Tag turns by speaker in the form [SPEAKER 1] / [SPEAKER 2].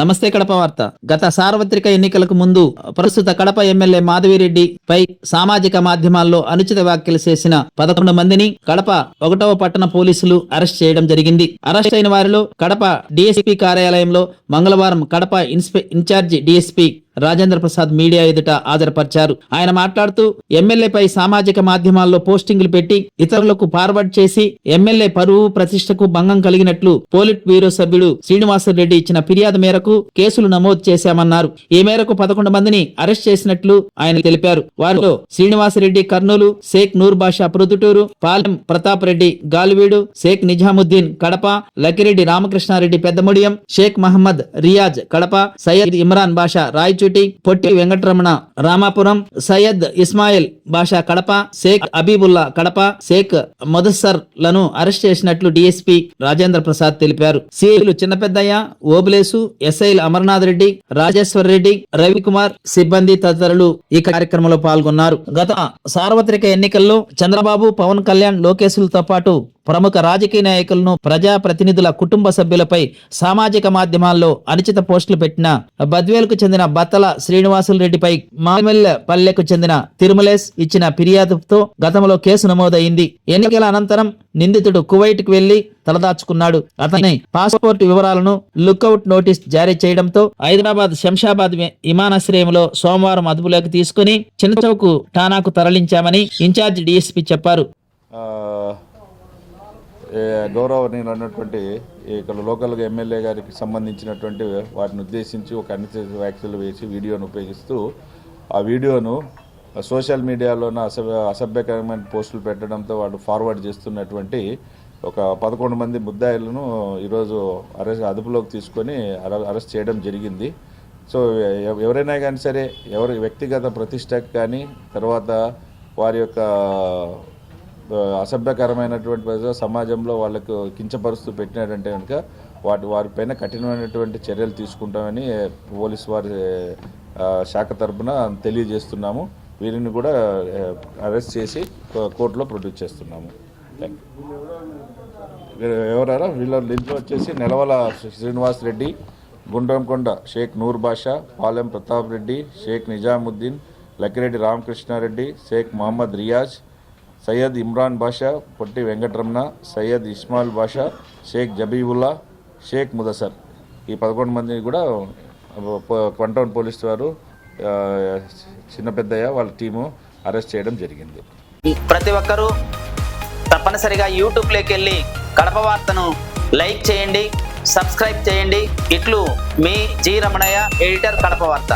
[SPEAKER 1] నమస్తే కడప వార్త. గత సార్వత్రిక ఎన్నికలకు ముందు ప్రస్తుత కడప ఎమ్మెల్యే మాధవిరెడ్డి పై సామాజిక మాధ్యమాల్లో అనుచిత వ్యాఖ్యలు చేసిన 11 మందిని కడప 1వ పట్టణ పోలీసులు అరెస్ట్ చేయడం జరిగింది. అరెస్ట్ అయిన వారిలో కడప డీఎస్పీ కార్యాలయంలో మంగళవారం Kadapa incharge DSP Rajendra Prasad media ఎదుట హాజరుపరిచారు. ఆయన మాట్లాడుతూ ఎమ్మెల్యేపై సామాజిక మాధ్యమాల్లో పోస్టింగ్లు పెట్టి ఇతరులకు ఫార్వర్డ్ చేసి ఎమ్మెల్యే పరువు ప్రతిష్టకు భంగం కలిగినట్లు పోలిట్ బ్యూరో సభ్యుడు శ్రీనివాసరెడ్డి ఇచ్చిన ఫిర్యాదు మేరకు కేసులు నమోదు చేశామన్నారు. ఈ మేరకు 11 మందిని అరెస్ట్ చేసినట్లు ఆయన తెలిపారు. వారిలో శ్రీనివాసరెడ్డి కర్నూలు, షేక్ నూర్ బాషా ప్రొద్దుటూరు, పాలెం ప్రతాప్ రెడ్డి గాలివీడు, షేక్ నిజాముద్దీన్ కడప, లక్కిరెడ్డి రామకృష్ణారెడ్డి పెద్దముడియం, షేక్ మహమ్మద్ రియాజ్ కడప, సయ్యద్ ఇమ్రాన్ బాషా రాయచూటి, పొట్టి వెంకటరమణ రామాపురం, సయ్యద్ ఇస్మాయిల్ బాషా కడప, షేక్ అబీబుల్లా కడప, షేక్ మొదస్సర్ లను అరెస్ట్ చేసినట్లు డీఎస్పీ రాజేంద్ర ప్రసాద్ తెలిపారు. సిఐలు చిన్నపెద్దయ్య, ఓబులేసు, ఎస్ఐలు అమర్నాథ్ రెడ్డి, రాజేశ్వర్ రెడ్డి, రవికుమార్ సిబ్బంది తదితరులు ఈ కార్యక్రమంలో పాల్గొన్నారు. గత సార్వత్రిక ఎన్నికల్లో చంద్రబాబు, పవన్ కళ్యాణ్, లోకేశులతో పాటు ప్రముఖ రాజకీయ నాయకులను, ప్రజాప్రతినిధుల కుటుంబ సభ్యులపై సామాజిక మాధ్యమాల్లో అనుచిత పోస్టులు పెట్టిన బద్వేలుకు చెందిన బత్తల శ్రీనివాసులు రెడ్డిపై మామిళ్ళపల్లెకు చెందిన తిరుమలేశ్ ఇచ్చిన ఫిర్యాదుతో గతంలో కేసు నమోదైంది. ఎన్నికల అనంతరం నిందితుడు కువైట్కు వెళ్లి తలదాచుకున్నాడు. అతని పాస్పోర్ట్ వివరాలను లుక్అవుట్ నోటీస్ జారీ చేయడంతో హైదరాబాద్ శంషాబాద్ విమానాశ్రయంలో సోమవారం అదుపులోకి తీసుకుని చిన్నచౌకు ఠానాకు తరలించామని ఇన్ఛార్జ్ డీఎస్పీ చెప్పారు.
[SPEAKER 2] గౌరవనీయులైనటువంటి ఇక్కడ లోకల్గా ఎమ్మెల్యే గారికి సంబంధించినటువంటి వాటిని ఉద్దేశించి ఒక అనుచిత వ్యాఖ్యలు వేసి వీడియోను ఉపయోగిస్తూ ఆ వీడియోను సోషల్ మీడియాలోన అసభ్యకరమైన పోస్టులు పెట్టడంతో వాడు ఫార్వర్డ్ చేస్తున్నటువంటి ఒక 11 మంది ముద్దాయిలను ఈరోజు అదుపులోకి తీసుకొని అరెస్ట్ చేయడం జరిగింది. సో ఎవరైనా కానీ సరే ఎవరి వ్యక్తిగత ప్రతిష్టకు కానీ తర్వాత వారి యొక్క అసభ్యకరమైనటువంటి సమాజంలో వాళ్ళకు కించపరుస్తూ పెట్టినట్టంటే కనుక వారిపైన కఠినమైనటువంటి చర్యలు తీసుకుంటామని పోలీసు వారి శాఖ తరఫున తెలియజేస్తున్నాము. వీరిని కూడా అరెస్ట్ చేసి కోర్టులో ప్రొడ్యూస్ చేస్తున్నాము. ఎవరారా దీంట్లో వచ్చేసి నెలవల శ్రీనివాస్ రెడ్డి, గుండ్రంకొండ షేక్ నూర్ బాషా, పాలెం ప్రతాప్ రెడ్డి, షేక్ నిజాముద్దీన్, లక్కిరెడ్డి రామకృష్ణారెడ్డి, షేక్ మహమ్మద్ రియాజ్, సయ్యద్ ఇమ్రాన్ బాషా, పొట్టి వెంకటరమణ, సయ్యద్ ఇస్మాయిల్ బాషా, షేక్ జబీబుల్లా, షేక్ ముదసర్ ఈ 11 మందిని కూడా క్వంటౌన్ పోలీసు వారు చిన్నపెద్దయ్య వాళ్ళ టీము అరెస్ట్ చేయడం జరిగింది.
[SPEAKER 3] ప్రతి ఒక్కరూ తప్పనిసరిగా యూట్యూబ్లోకి వెళ్ళి కడప వార్తను లైక్ చేయండి, సబ్స్క్రైబ్ చేయండి. ఇట్లు మీ జి రమణయ్య, ఎడిటర్, కడప వార్త.